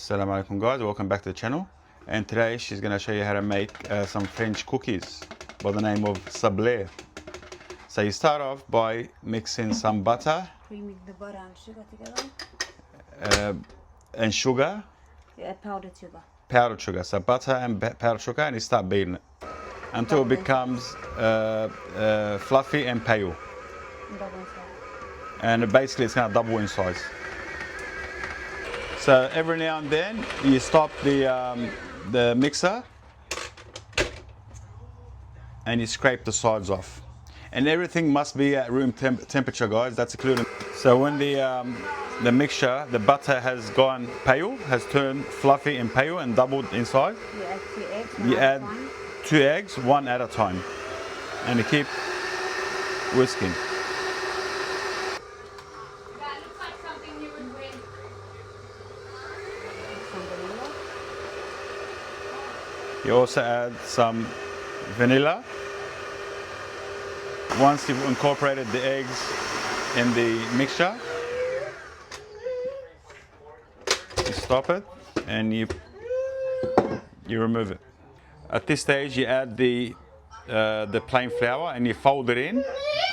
Assalamu alaikum guys, welcome back to the channel. And today she's going to show you how to make some French cookies by the name of Sablé. So you start off by mixing some butter. Pre-mix the butter and sugar together. And sugar. Yeah, powdered sugar. Powdered sugar. So butter and powdered sugar, and you start beating it until it becomes fluffy and pale. Double in size. And basically it's going to double in size. So every now and then you stop the mixer and you scrape the sides off. And everything must be at room temperature, guys. That's including. So when the mixture, the butter has gone pale, has turned fluffy and pale and doubled in size. You add 2 eggs. You add 2 eggs, one at a time, and you keep whisking. That looks like something you would win. Some vanilla. You also add some vanilla. Once you've incorporated the eggs in the mixture, you stop it and you remove it. At this stage, you add the plain flour and you fold it in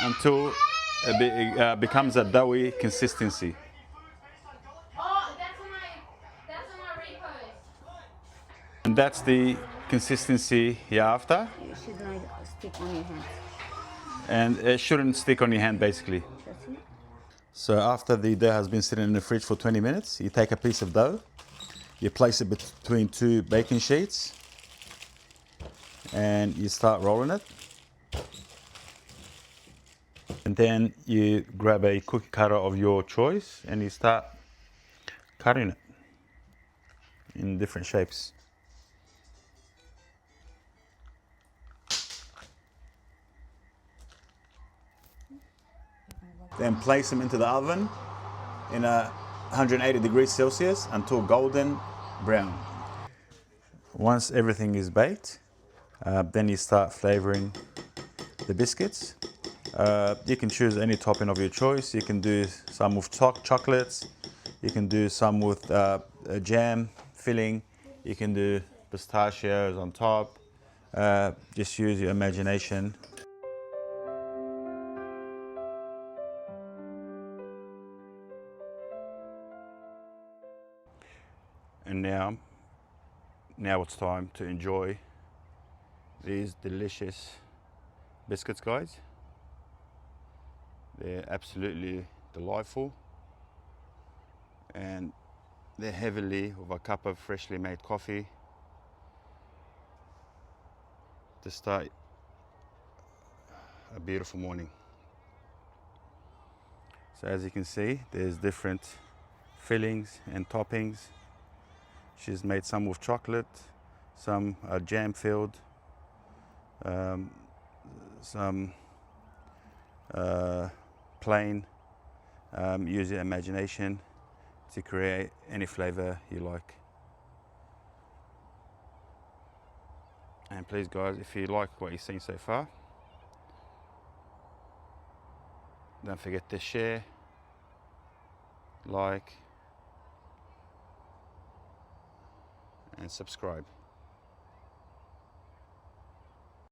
until it becomes a doughy consistency. Oh, that's on my repost. And that's the consistency you're after. You should not stick on your hands. And it shouldn't stick on your hand, basically. That's it. So after the dough has been sitting in the fridge for 20 minutes, you take a piece of dough, you place it between 2 baking sheets, and you start rolling it. And then you grab a cookie cutter of your choice and you start cutting it in different shapes. Then place them into the oven in 180 degrees Celsius until golden brown. Once everything is baked, then you start flavoring the biscuits. You can choose any topping of your choice. You can do some with chocolates, you can do some with a jam filling, you can do pistachios on top. Just use your imagination. And now it's time to enjoy these delicious biscuits, guys. They're absolutely delightful, and they're heavily with a cup of freshly made coffee to start a beautiful morning. So as you can see, there's different fillings and toppings. She's made some with chocolate, some are jam filled, some plain. Use your imagination to create any flavor you like. And please guys, if you like what you've seen so far, don't forget to share, like, and subscribe.